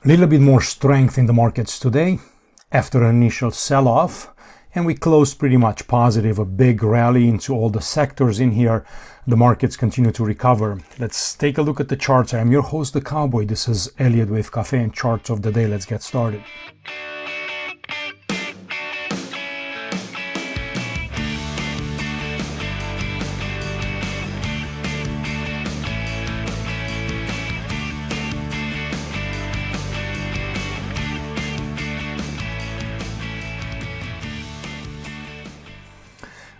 little bit more strength in the markets today after an initial sell-off, and we closed pretty much positive, a big rally into all the sectors in here. The markets continue to recover. Let's take a look at the charts. I am your host, The Cowboy. This is Elliot with Cafe and Charts of the Day. Let's get started.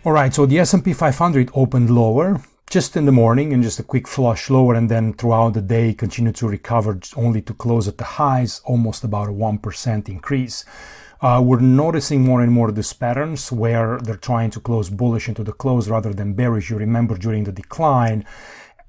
All right, so the S&P 500 opened lower just in the morning and just a quick flush lower, and then throughout the day continued to recover only to close at the highs, almost about a 1% increase. We're noticing more and more these patterns where they're trying to close bullish into the close rather than bearish. You remember during the decline,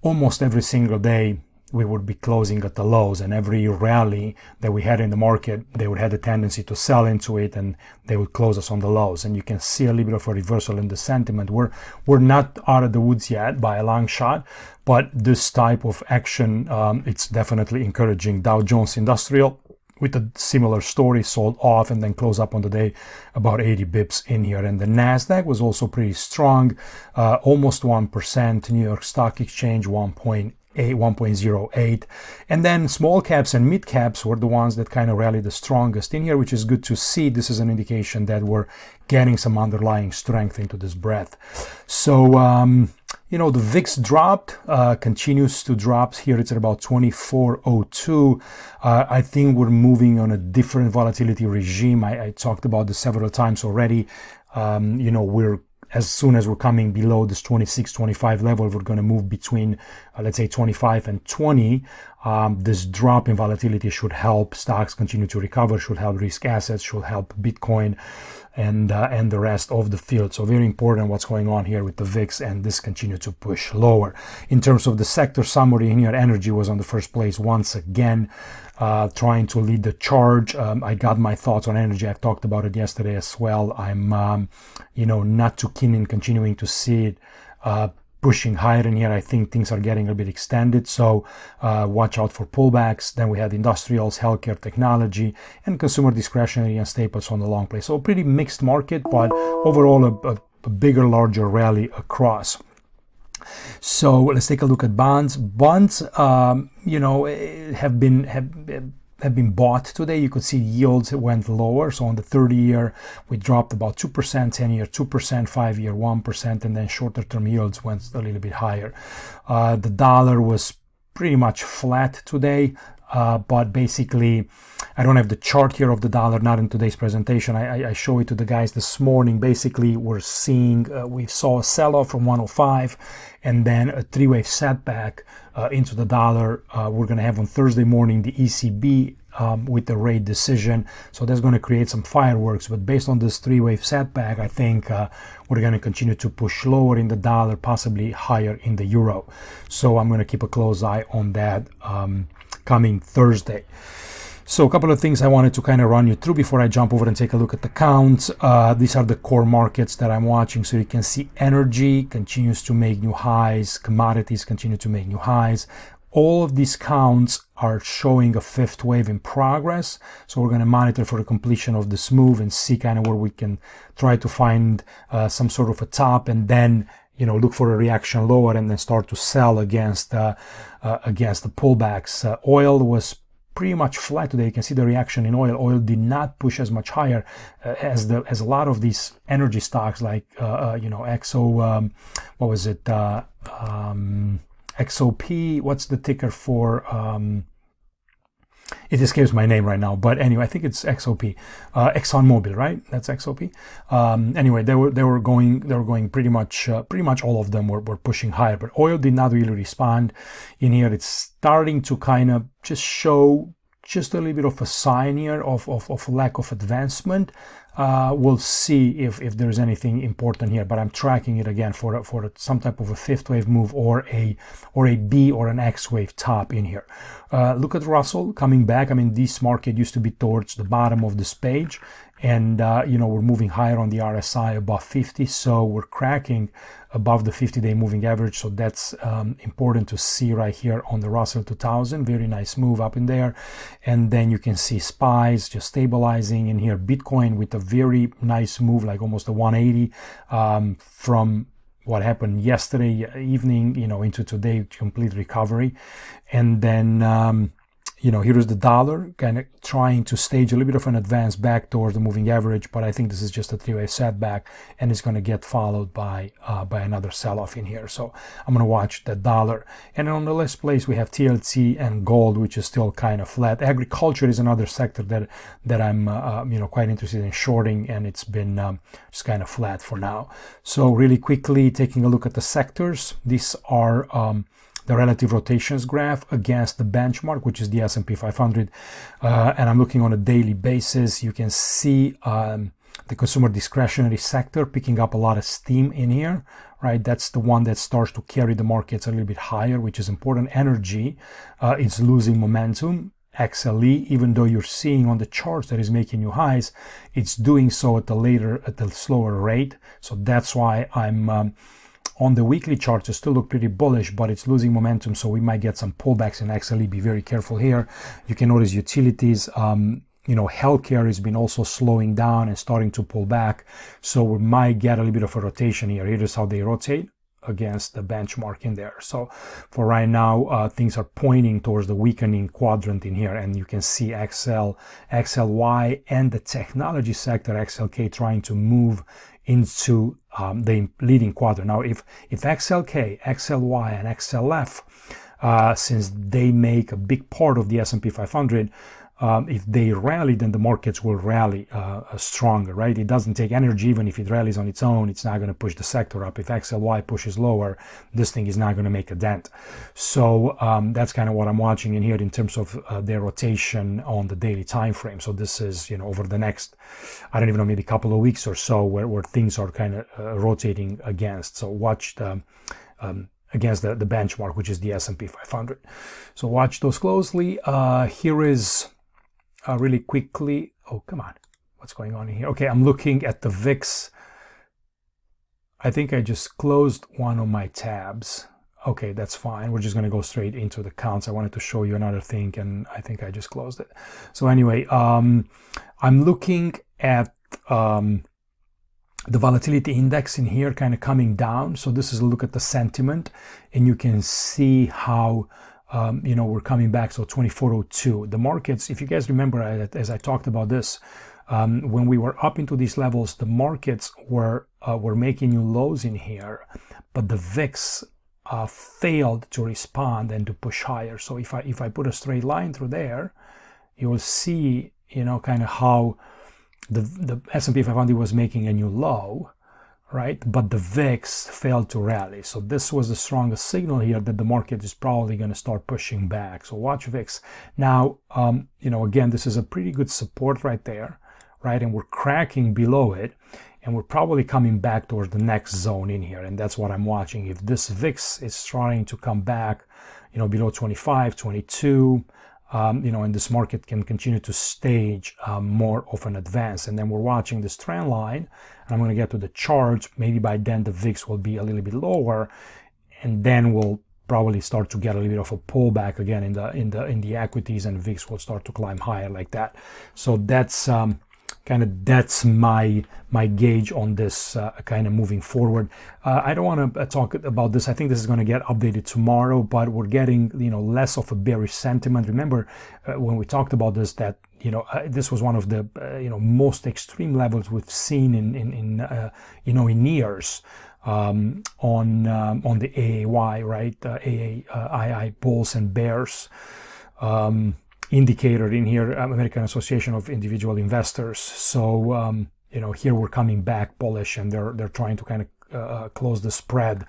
almost every single day, we would be closing at the lows, and every rally that we had in the market, they would have a tendency to sell into it and they would close us on the lows. And you can see a little bit of a reversal in the sentiment. We're not out of the woods yet by a long shot, but this type of action, it's definitely encouraging. Dow Jones Industrial with a similar story, sold off and then closed up on the day about 80 bips in here. And the Nasdaq was also pretty strong, almost 1%. New York Stock Exchange 1.08, and then small caps and mid caps were the ones that kind of rallied the strongest in here, which is good to see. This is an indication that we're getting some underlying strength into this breadth. So the VIX dropped, continues to drop here. It's at about 2402. I think we're moving on a different volatility regime. I talked about this several times already. As soon as we're coming below this 26, 25 level, we're going to move between, let's say, 25 and 20. This drop in volatility should help stocks continue to recover, should help risk assets, should help Bitcoin and the rest of the field. So very important what's going on here with the VIX, and this continued to push lower. In terms of the sector summary in here, energy was on the first place once again, trying to lead the charge. I got my thoughts on energy. I've talked about it yesterday as well. I'm, not too keen in continuing to see it pushing higher in here. I think things are getting a bit extended, so watch out for pullbacks. Then we had industrials, healthcare, technology, and consumer discretionary and staples on the long play. So a pretty mixed market, but overall a bigger, larger rally across. So let's take a look at bonds. Bonds, have been bought today. You could see yields went lower. So on the 30-year, we dropped about 2%, 10-year 2%, 5-year 1%, and then shorter-term yields went a little bit higher. The dollar was pretty much flat today. But basically, I don't have the chart here of the dollar, not in today's presentation. I show it to the guys this morning. Basically, we saw a sell-off from 105 and then a three-wave setback into the dollar. We're going to have on Thursday morning the ECB with the rate decision. So that's going to create some fireworks. But based on this three-wave setback, I think we're going to continue to push lower in the dollar, possibly higher in the euro. So I'm going to keep a close eye on that coming Thursday. So a couple of things I wanted to kind of run you through before I jump over and take a look at the counts. These are the core markets that I'm watching. So you can see energy continues to make new highs. Commodities continue to make new highs. All of these counts are showing a fifth wave in progress. So we're going to monitor for the completion of this move and see kind of where we can try to find some sort of a top, and then look for a reaction lower and then start to sell against the pullbacks. Oil was pretty much flat today. You can see the reaction in oil. Oil did not push as much higher as a lot of these energy stocks like XOP. What's the ticker for? It escapes my name right now, but anyway, I think it's XOP, ExxonMobil, right? That's XOP. Anyway, they were going pretty much all of them were pushing higher, but oil did not really respond in here. It's starting to kind of just show just a little bit of a sign here of lack of advancement. We'll see if there's anything important here, but I'm tracking it again for some type of a fifth wave move or a B or an X wave top in here. Look at Russell coming back. I mean, this market used to be towards the bottom of this page, and we're moving higher on the RSI above 50, so we're cracking above the 50-day moving average. So that's important to see right here on the Russell 2000. Very nice move up in there, and then you can see SPYs just stabilizing in here. Bitcoin with a very nice move, like almost a 180 from what happened yesterday evening, into today, complete recovery. And then here is the dollar kind of trying to stage a little bit of an advance back towards the moving average, but I think this is just a three-way setback, and it's going to get followed by another sell-off in here. So I'm going to watch the dollar. And on the last place we have TLC and gold, which is still kind of flat. Agriculture is another sector that I'm quite interested in shorting, and it's been just kind of flat for now. So really quickly taking a look at the sectors, these are the relative rotations graph against the benchmark, which is the S&P 500, and I'm looking on a daily basis. You can see the consumer discretionary sector picking up a lot of steam in here, right? That's the one that starts to carry the markets a little bit higher, which is important. Energy is losing momentum. XLE, even though you're seeing on the charts that is making new highs, it's doing so at the slower rate. So that's why I'm on the weekly charts, it still look pretty bullish, but it's losing momentum, so we might get some pullbacks in XLE. Be very careful here. You can notice utilities, healthcare has been also slowing down and starting to pull back, so we might get a little bit of a rotation here. Here is how they rotate against the benchmark in there. So for right now, things are pointing towards the weakening quadrant in here, and you can see XLY and the technology sector, XLK, trying to move into the leading quadrant. Now, if XLK, XLY, and XLF, since they make a big part of the S&P 500, if they rally, then the markets will rally stronger, right? It doesn't take energy. Even if it rallies on its own, it's not going to push the sector up. If XLY pushes lower, this thing is not going to make a dent. So that's kind of what I'm watching in here in terms of their rotation on the daily time frame. So this is, over the next, I don't even know, maybe a couple of weeks or so where things are kind of rotating against. So watch the against the benchmark, which is the S&P 500. So watch those closely. Here is really quickly. Oh, come on. What's going on in here? Okay, I'm looking at the VIX. I think I just closed one of my tabs. Okay, that's fine. We're just going to go straight into the counts. I wanted to show you another thing, and I think I just closed it. So anyway, I'm looking at the volatility index in here kind of coming down. So this is a look at the sentiment, and you can see how we're coming back. So 2402, the markets, if you guys remember, as I talked about this, when we were up into these levels, the markets were making new lows in here, but the VIX failed to respond and to push higher. So if I put a straight line through there, you will see kind of how the S&P 500 was making a new low, right? But the VIX failed to rally. So this was the strongest signal here that the market is probably going to start pushing back. So watch VIX. Now, again, this is a pretty good support right there, right? And we're cracking below it, and we're probably coming back towards the next zone in here. And that's what I'm watching. If this VIX is trying to come back, below 25, 22, and this market can continue to stage more of an advance. And then we're watching this trend line, and I'm going to get to the chart. Maybe by then the VIX will be a little bit lower, and then we'll probably start to get a little bit of a pullback again in the equities, and VIX will start to climb higher like that. So that's that's my gauge on this kind of moving forward. I don't want to talk about this. I think this is going to get updated tomorrow, but we're getting less of a bearish sentiment. Remember when we talked about this, that this was one of the most extreme levels we've seen in years on the AAY, right? AAII bulls and bears indicator in here, American Association of Individual Investors. So here we're coming back bullish, and they're trying to kind of close the spread.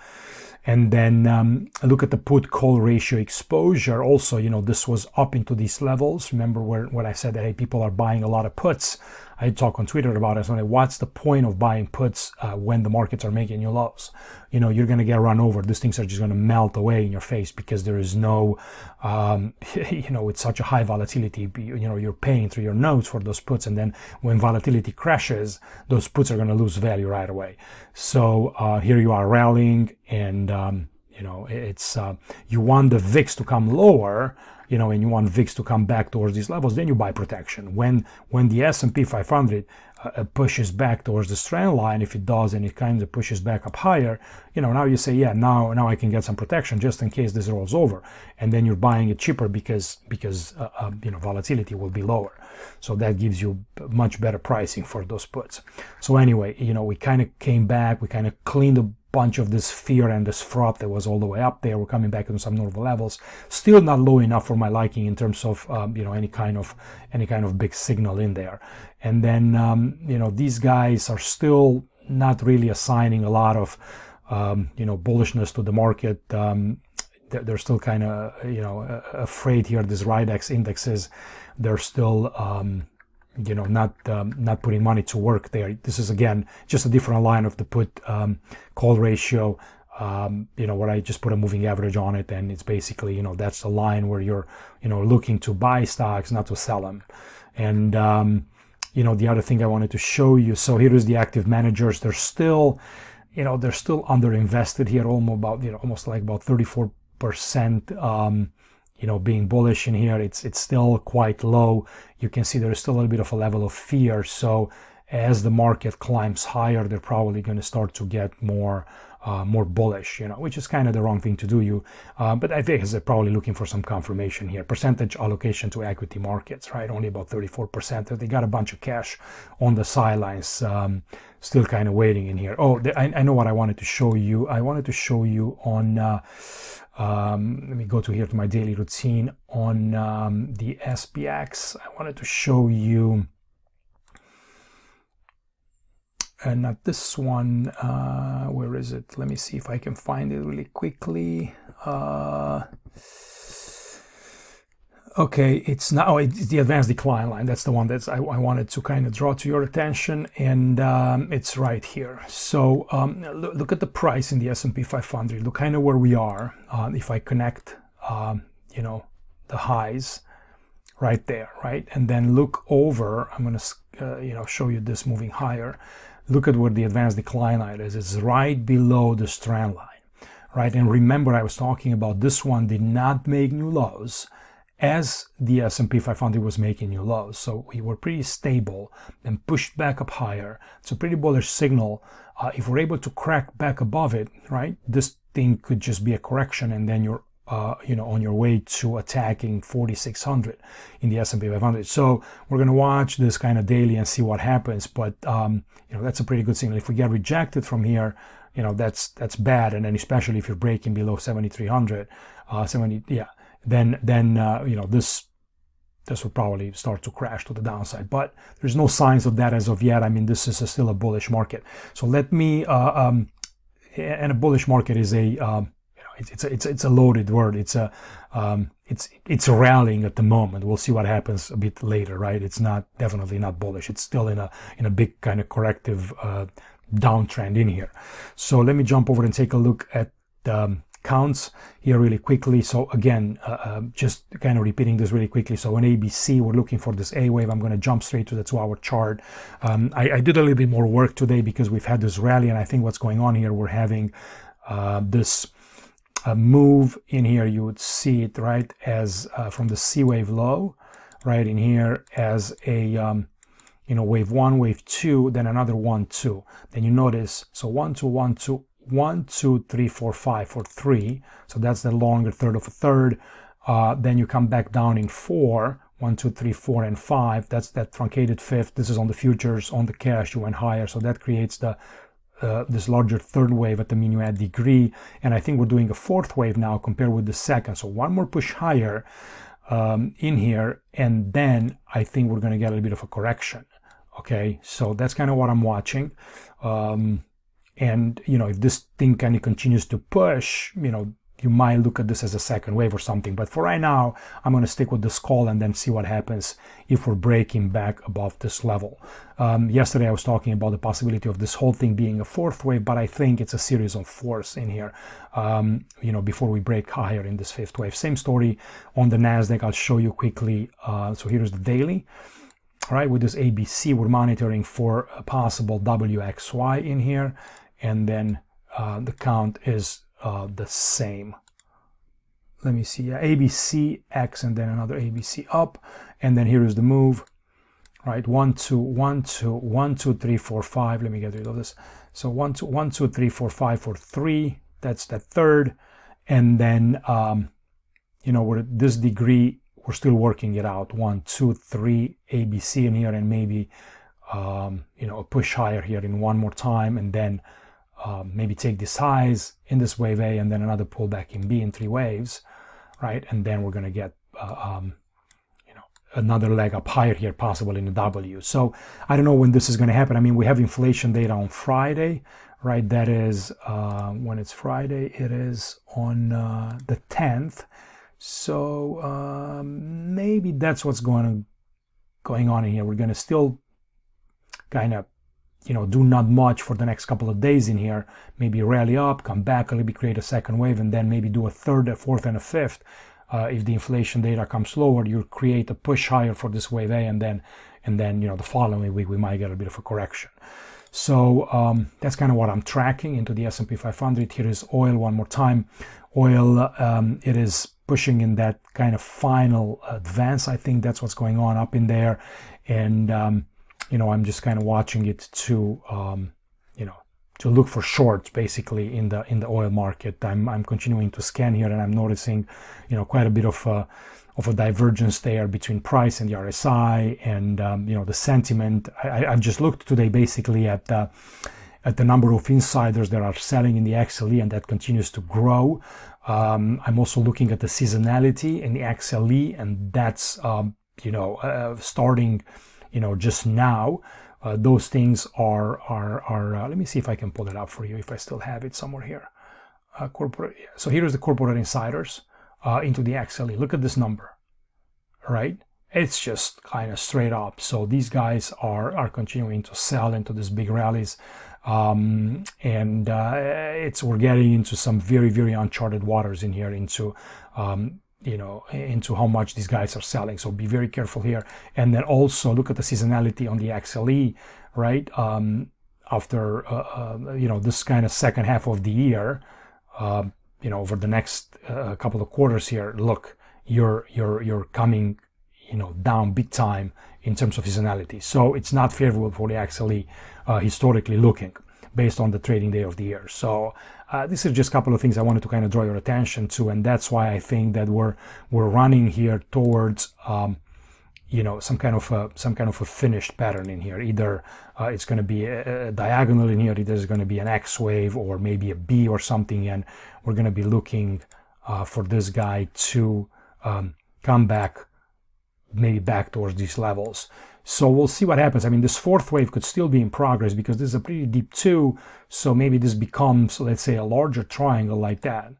And then look at the put-call ratio exposure. Also, this was up into these levels. Remember when I said that, hey, people are buying a lot of puts. I talk on Twitter about it. So like, what's the point of buying puts when the markets are making new lows? You know, you're going to get run over. These things are just going to melt away in your face because there is no, you know, it's such a high volatility. You know, you're paying through your notes for those puts, and then when volatility crashes, those puts are going to lose value right away. So here you are rallying, and you know, it's you want the VIX to come lower, you know, and you want VIX to come back towards these levels, then you buy protection. When the S&P 500 pushes back towards the trend line, if it does, and it kind of pushes back up higher, you know, now you say, yeah, now I can get some protection just in case this rolls over, and then you're buying it cheaper because you know, volatility will be lower. So that gives you much better pricing for those puts. So anyway, you know, we kind of came back, we kind of cleaned a bunch of this fear and this froth that was all the way up there. We're coming back to some normal levels, still not low enough for my liking in terms of you know, any kind of big signal in there. And then you know, these guys are still not really assigning a lot of you know, bullishness to the market. They're still kind of, you know, afraid here. These RIDEX indexes, they're still you know, not putting money to work there. This is again just a different line of the put call ratio, you know, where I just put a moving average on it, and it's basically, you know, that's the line where you're, you know, looking to buy stocks, not to sell them. And you know, the other thing I wanted to show you, so here is the active managers. They're still, you know, they're still underinvested here, almost like about 34%. You know, being bullish in here, it's still quite low. You can see there is still a little bit of a level of fear. So as the market climbs higher, they're probably going to start to get more bullish, you know, which is kind of the wrong thing to do. But I think they're probably looking for some confirmation here. Percentage allocation to equity markets, right? Only about 34%. They got a bunch of cash on the sidelines, still kind of waiting in here. Oh, I know what I wanted to show you. I wanted to show you on, let me go to here to my daily routine on the SPX. I wanted to show you, not this one, where is it? Let me see if I can find it really quickly. Okay, it's now, it's the advanced decline line. That's the one that I wanted to kind of draw to your attention, and it's right here. So look at the price in the S&P 500. Look kind of where we are. If I connect, you know, the highs right there, right, and then look over. I'm going to, you know, show you this moving higher. Look at where the advanced decline line is. It's right below the trend line, right? And remember, I was talking about this one did not make new lows as the S&P 500 was making new lows. So we were pretty stable and pushed back up higher. It's a pretty bullish signal. If we're able to crack back above it, right, this thing could just be a correction, and then you're you know, on your way to attacking 4,600 in the S&P 500. So we're going to watch this kind of daily and see what happens. But you know, that's a pretty good signal. If we get rejected from here, you know, that's bad. And then especially if you're breaking below 7,300, then you know, this will probably start to crash to the downside. But there's no signs of that as of yet. I mean, this is still a bullish market. So let me and a bullish market is a it's a loaded word. It's rallying at the moment. We'll see what happens a bit later, right? It's definitely not bullish. It's still in a big kind of corrective downtrend in here. So let me jump over and take a look at counts here really quickly. So again, just kind of repeating this really quickly. So on ABC, we're looking for this A wave. I'm going to jump straight to the 2-hour chart. I did a little bit more work today because we've had this rally, and I think what's going on here, we're having this move in here. You would see it, right, as from the C wave low, right in here, as a you know, wave 1, wave 2, then another 1, 2. Then you notice, so 1, 2, 1, 2, 1, 2, 3, 4, 5 for 3. So that's the longer third of a third. Then you come back down in 4, 1, 2, 3, 4, and 5. That's that truncated fifth. This is on the futures. On the cash, you went higher. So that creates the this larger third wave at the minuet degree. And I think we're doing a fourth wave now compared with the second. So one more push higher in here, and then I think we're going to get a little bit of a correction. Okay, so that's kind of what I'm watching. And, you know, if this thing kind of continues to push, you know, you might look at this as a second wave or something. But for right now, I'm going to stick with this call and then see what happens if we're breaking back above this level. Yesterday, I was talking about the possibility of this whole thing being a fourth wave, but I think it's a series of fours in here, before we break higher in this fifth wave. Same story on the Nasdaq. I'll show you quickly. So here's the daily. All right, with this ABC, we're monitoring for a possible WXY in here, and then the count is the same. Let me see, ABC, X, and then another ABC up, and then here is the move, right? 1, 2, 1, 2, 1, 2, 3, 4, 5. Let me get rid of this. So 1, 2, 1, 2, 3, 4, 5 for 3. That's that third, and then we're at this degree. We're still working it out. 1, 2, 3 ABC in here, and maybe a push higher here in one more time, and then maybe take this highs in this wave A, and then another pullback in B in 3 waves, right? And then we're going to get another leg up higher here, possible in the W. So I don't know when this is going to happen. I mean, we have inflation data on Friday, right? That is when it's Friday, it is on the 10th. So maybe that's what's going on in here. We're going to still kind of do not much for the next couple of days in here, maybe rally up, come back a little bit, create a second wave, and then maybe do a third, a fourth, and a fifth. If the inflation data comes lower, you create a push higher for this wave A, and then the following week we might get a bit of a correction. So that's kind of what I'm tracking into the S&P 500. Here is oil one more time. Oil, it is pushing in that kind of final advance. I think that's what's going on up in there, and I'm just kind of watching it to look for shorts basically in the oil market. I'm continuing to scan here, and I'm noticing quite a bit of a divergence there between price and the RSI, and the sentiment. I've just looked today basically at the number of insiders that are selling in the XLE, and that continues to grow. I'm also looking at the seasonality in the XLE, and that's starting just now. Those things are let me see if I can pull it up for you, if I still have it somewhere here. Corporate. So here is the corporate insiders into the XLE. Look at this number, right? It's just kind of straight up. So these guys are continuing to sell into these big rallies, and we're getting into some very, very uncharted waters in here, into how much these guys are selling. So be very careful here. And then also look at the seasonality on the XLE, right? After, this kind of second half of the year, over the next couple of quarters here, look, you're coming, down big time in terms of seasonality. So it's not favorable for the XLE, historically looking, based on the trading day of the year. So this is just a couple of things I wanted to kind of draw your attention to, and that's why I think that we're running here towards some kind of a finished pattern in here. Either it's going to be a diagonal in here, either it's going to be an X wave or maybe a B or something, and we're going to be looking for this guy to come back, maybe back towards these levels. So we'll see what happens. I mean, this fourth wave could still be in progress because this is a pretty deep 2. So maybe this becomes, let's say, a larger triangle like that.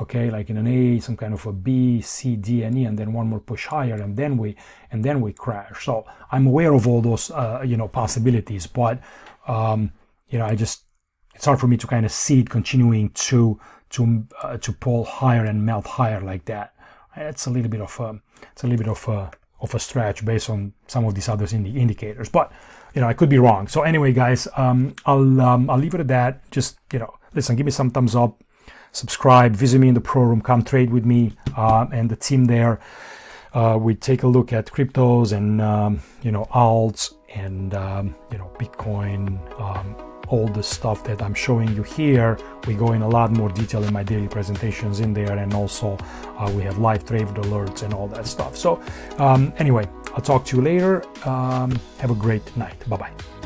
Okay, like in an A, some kind of a B, C, D, and E, and then one more push higher, and then we crash. So I'm aware of all those possibilities, but it's hard for me to kind of see it continuing to pull higher and melt higher like that. It's a little bit of a stretch based on some of these other indicators, but I could be wrong. So anyway, guys, I'll leave it at that. Just listen, give me some thumbs up, subscribe, visit me in the pro room, come trade with me and the team there. We take a look at cryptos and alts and Bitcoin, all the stuff that I'm showing you here. We go in a lot more detail in my daily presentations in there, and also we have live trade alerts and all that stuff. So anyway, I'll talk to you later. Have a great night. Bye-bye.